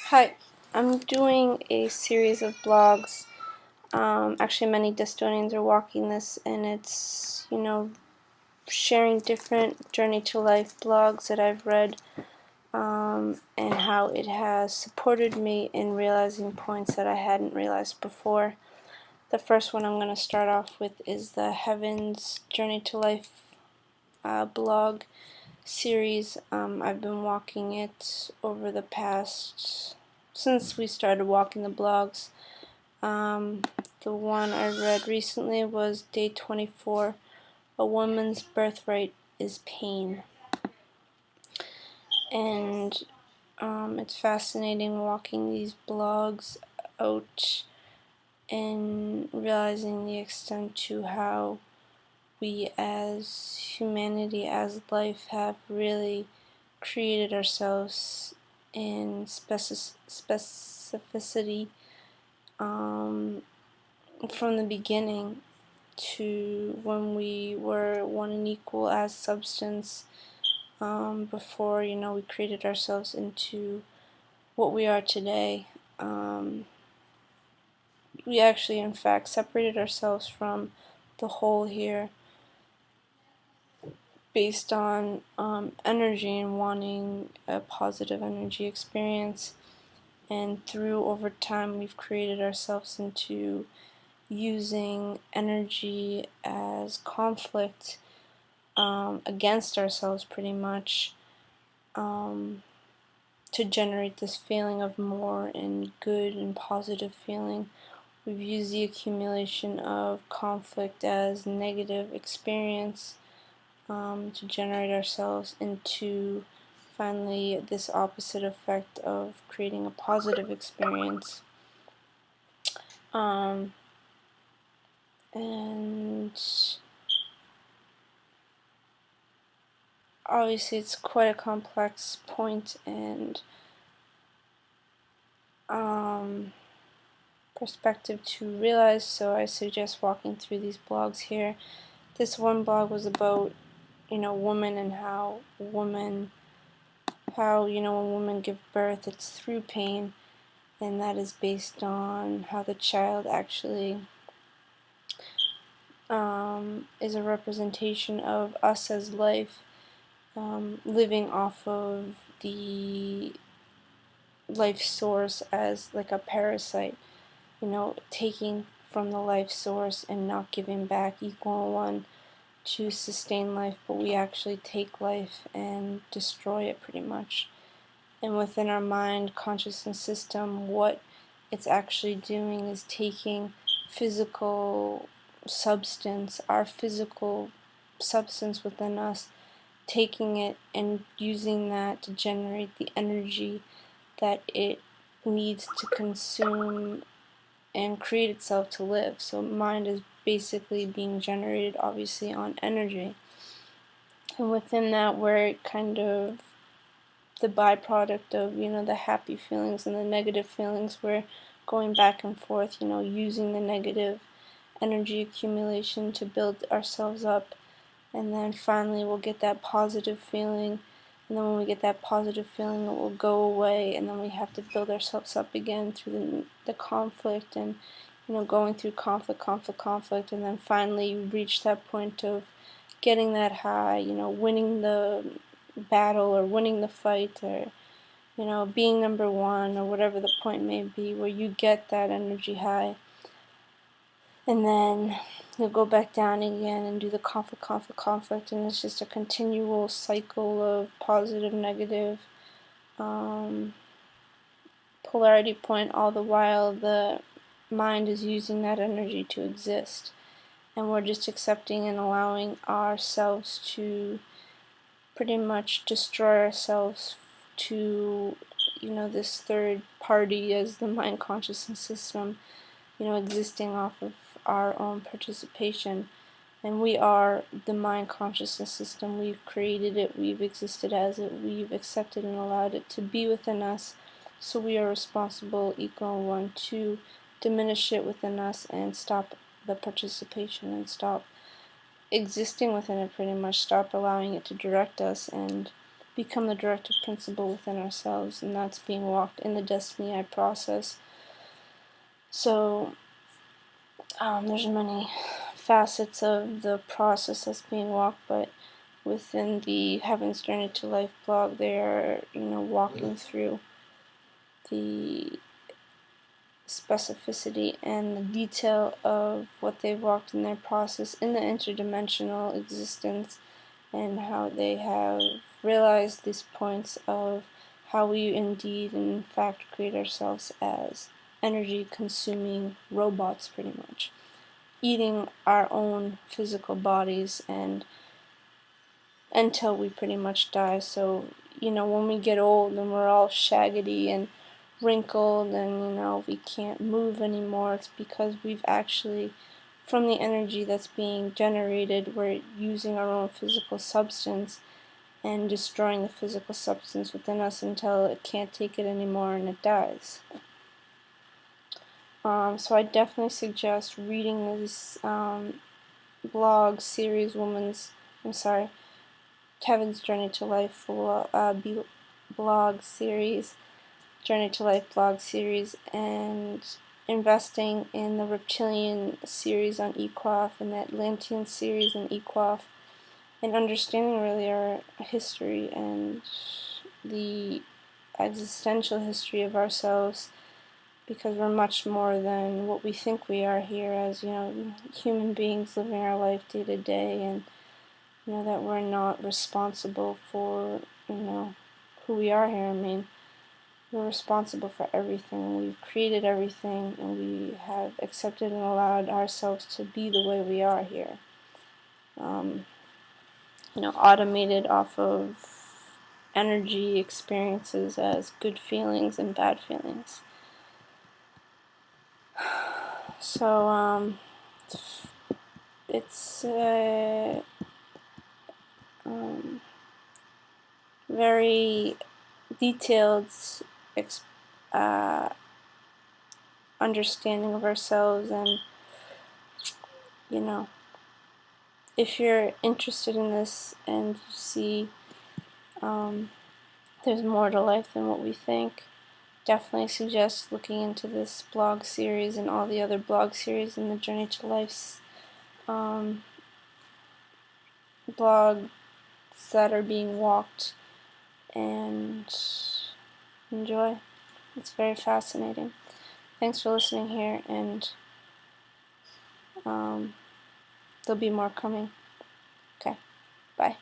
Hi, I'm doing a series of blogs. Actually, many Destonians are walking this, and it's, sharing different journey to life blogs that I've read, and how it has supported me in realizing points that I hadn't realized before. The first one I'm going to start off with is the Heavens Journey to Life blog series. I've been walking it over the past, since we started walking the blogs. The one I read recently was day 24, A Woman's Birthright is Pain. And it's fascinating walking these blogs out and realizing the extent to how we as humanity, as life, have really created ourselves in specificity from the beginning to when we were one and equal as substance, before we created ourselves into what we are today. We actually in fact separated ourselves from the whole here based on energy and wanting a positive energy experience, and through over time we've created ourselves into using energy as conflict against ourselves pretty much, to generate this feeling of more and good and positive feeling. We've used the accumulation of conflict as negative experience to generate ourselves into finally this opposite effect of creating a positive experience. And obviously it's quite a complex point and perspective to realize, so I suggest walking through these blogs here. This one blog was about women and how when women give birth, it's through pain, and that is based on how the child actually is a representation of us as life, living off of the life source as like a parasite, taking from the life source and not giving back equal one to sustain life, but we actually take life and destroy it pretty much. And within our mind consciousness system, what it's actually doing is taking physical substance, our physical substance within us, taking it and using that to generate the energy that it needs to consume and create itself to live. So mind is basically being generated obviously on energy, and within that we're kind of the byproduct of the happy feelings and the negative feelings. We're going back and forth, using the negative energy accumulation to build ourselves up, and then finally we'll get that positive feeling, and then when we get that positive feeling it will go away, and then we have to build ourselves up again through the conflict, and going through conflict, and then finally you reach that point of getting that high, winning the battle or winning the fight, or being number one, or whatever the point may be, where you get that energy high, and then you'll go back down again and do the conflict, and it's just a continual cycle of positive, negative, polarity point, all the while the mind is using that energy to exist, and we're just accepting and allowing ourselves to pretty much destroy ourselves to this third party as the mind consciousness system, existing off of our own participation. And we are the mind consciousness system. We've created it, we've existed as it, we've accepted and allowed it to be within us, so we are responsible, equal one, to diminish it within us and stop the participation and stop existing within it, pretty much stop allowing it to direct us, and become the directive principle within ourselves, and that's being walked in the Desteni process. So there's many facets of the process that's being walked, but within the Heaven's Journey to Life blog, they are, walking through the specificity and the detail of what they've walked in their process in the interdimensional existence, and how they have realized these points of how we indeed and in fact create ourselves as energy consuming robots, pretty much eating our own physical bodies and until we pretty much die. So when we get old and we're all shaggedy and wrinkled and we can't move anymore, it's because we've actually, from the energy that's being generated, we're using our own physical substance and destroying the physical substance within us until it can't take it anymore and it dies. So I definitely suggest reading this blog series, Heaven's Journey to Life blog series, Journey to Life blog series, and investing in the Reptilian series on Equaf and the Atlantean series on Equaf, and understanding really our history and the existential history of ourselves, because we're much more than what we think we are here as, human beings living our life day to day, and that we're not responsible for, who we are here. I mean, we're responsible for everything. We've created everything, and we have accepted and allowed ourselves to be the way we are here. Automated off of energy experiences as good feelings and bad feelings. So, it's very detailed understanding of ourselves, and if you're interested in this and you see there's more to life than what we think, definitely suggest looking into this blog series and all the other blog series in the Journey to Life's blogs that are being walked, and enjoy. It's very fascinating. Thanks for listening here, and there'll be more coming. Okay, bye.